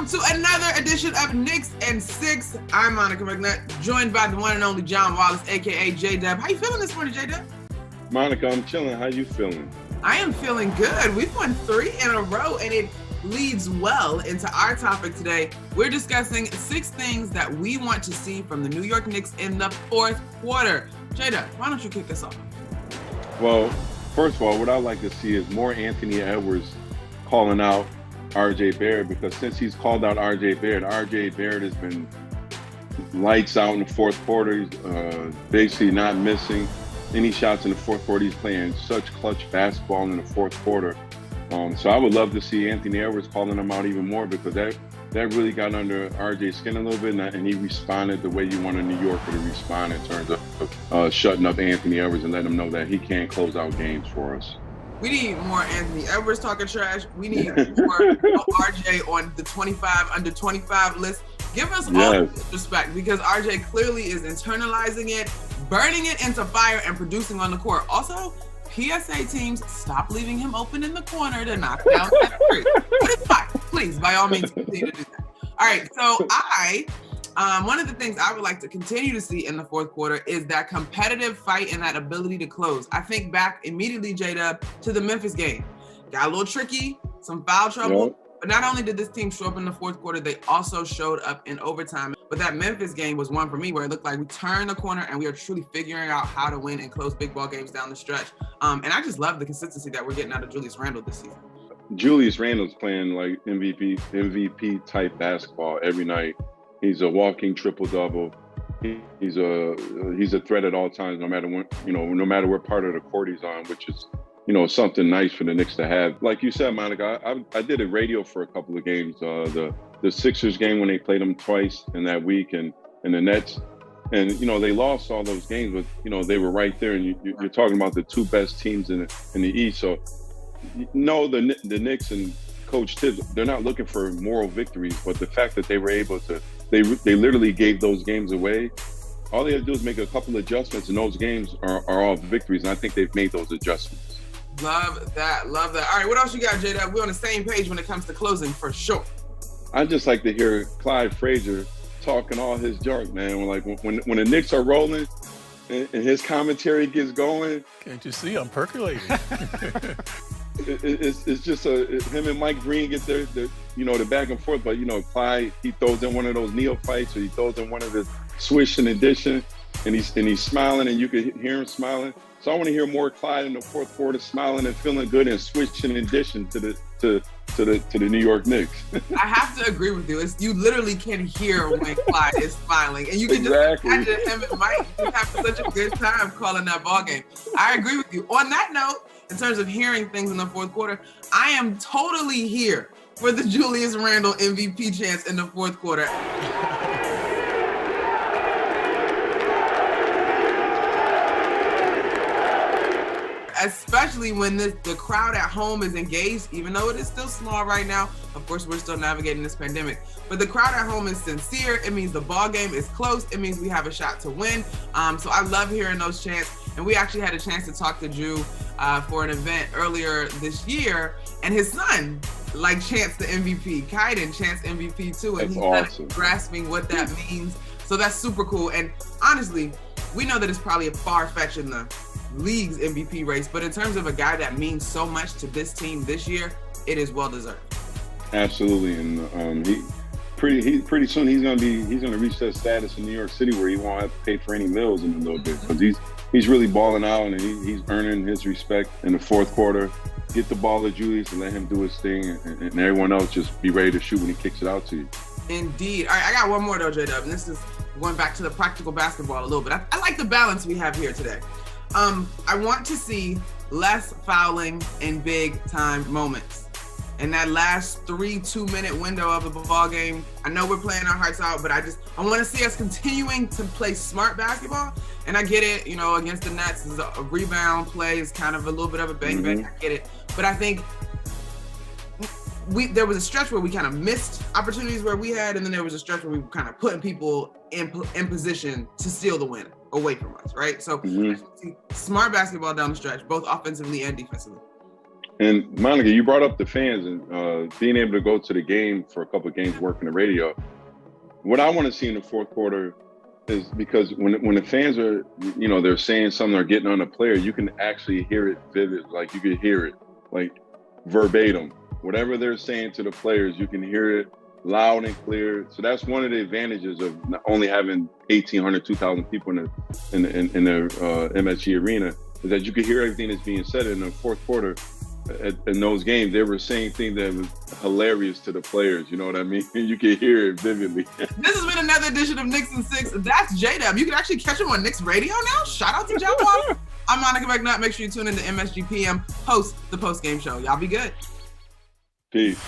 Welcome to another edition of Knicks and Six. I'm Monica McNutt, joined by the one and only John Wallace, aka J-Dub. How you feeling this morning, J-Dub? Monica, I'm chilling. How you feeling? I am feeling good. We've won 3 in a row, and it leads well into our topic today. We're discussing 6 things that we want to see from the New York Knicks in the fourth quarter. J-Dub, why don't you kick us off? Well, first of all, what I'd like to see is more Anthony Edwards calling out RJ Barrett, because since he's called out RJ Barrett has been lights out in the fourth quarter. He's basically not missing any shots in the fourth quarter. He's playing such clutch basketball in the fourth quarter. So I would love to see Anthony Edwards calling him out even more, because that really got under RJ's skin a little bit, and he responded the way you want a New Yorker to respond in terms of shutting up Anthony Edwards and letting him know that he can't close out games for us. We need more Anthony Edwards talking trash. We need more RJ on the 25 under 25 list. Give us all the respect, because RJ clearly is internalizing it, burning it into fire, and producing on the court. Also, PSA teams, stop leaving him open in the corner to knock down that three. But it's fine. Please, by all means, continue to do that. All right, so one of the things I would like to continue to see in the fourth quarter is that competitive fight and that ability to close. I think back immediately, J-Dub, to the Memphis game. Got a little tricky, some foul trouble, but not only did this team show up in the fourth quarter, they also showed up in overtime. But that Memphis game was one for me where it looked like we turned the corner and we are truly figuring out how to win and close big ball games down the stretch. And I just love the consistency that we're getting out of Julius Randle this season. Julius Randle's playing like MVP type basketball every night. He's a walking triple-double. He's a threat at all times, no matter when, no matter what part of the court he's on, which is, something nice for the Knicks to have. Like you said, Monica, I did a radio for a couple of games. The Sixers game when they played them twice in that week, and the Nets, and they lost all those games, but they were right there. And you're talking about the 2 best teams in the East. So the Knicks and Coach Tibbs, they're not looking for moral victories, but the fact that they were able to. They literally gave those games away. All they have to do is make a couple adjustments, and those games are all victories. And I think they've made those adjustments. Love that. All right, what else you got, J-Dub? We're on the same page when it comes to closing, for sure. I just like to hear Clyde Frazier talking all his junk, man. Like when the Knicks are rolling and his commentary gets going. Can't you see I'm percolating? It's just him and Mike Green get the back and forth, but Clyde, he throws in one of those neophytes, or he throws in one of the swish and addition, and he's smiling, and you can hear him smiling. So I want to hear more Clyde in the fourth quarter, smiling and feeling good and switching in addition to the New York Knicks. I have to agree with you. You literally can hear when Clyde is smiling, and you can just imagine him and Mike just having such a good time calling that ball game. I agree with you. On that note, in terms of hearing things in the fourth quarter, I am totally here for the Julius Randle MVP chance in the fourth quarter. Especially when the crowd at home is engaged, even though it is still small right now. Of course, we're still navigating this pandemic, but the crowd at home is sincere. It means the ball game is close. It means we have a shot to win. So I love hearing those chants. And we actually had a chance to talk to Drew for an event earlier this year, and his son chants the MVP. Kaiden chants MVP too, and he's awesome. Kind of grasping what that means. So that's super cool. And honestly, we know that it's probably a far-fetched in the league's MVP race, but in terms of a guy that means so much to this team this year, it is well deserved. Absolutely, and pretty soon he's gonna reach that status in New York City where he won't have to pay for any meals in a little bit, because he's really balling out, and he's earning his respect in the fourth quarter. Get the ball to Julius and let him do his thing, and everyone else just be ready to shoot when he kicks it out to you. Indeed. All right, I got one more though, J-Dub, and this is going back to the practical basketball a little bit. I like the balance we have here today. I want to see less fouling in big time moments. In that last 3 2-minute window of a ball game, I know we're playing our hearts out, but I want to see us continuing to play smart basketball. And I get it, against the Nets, is a rebound play, is kind of a little bit of a bang. I get it. But I think there was a stretch where we kind of missed opportunities where we had, and then there was a stretch where we were kind of putting people in position to steal the win away from us, right? So smart basketball down the stretch, both offensively and defensively. And Monica, you brought up the fans and being able to go to the game for a couple of games working the radio. What I want to see in the fourth quarter is because when the fans are, you know, they're saying something or getting on a player, you can actually hear it vivid. Like you can hear it like verbatim. Whatever they're saying to the players, you can hear it loud and clear. So that's one of the advantages of not only having 1,800, 2,000 people in the MSG arena, is that you can hear everything that's being said in the fourth quarter. In those games, they were saying things that was hilarious to the players. You know what I mean? You can hear it vividly. This has been another edition of Knicks and Six. That's J-Dub. You can actually catch him on Knicks Radio now. Shout out to John Wallace. I'm Monica McNutt. Make sure you tune in to MSG PM, host the post-game show. Y'all be good. Peace.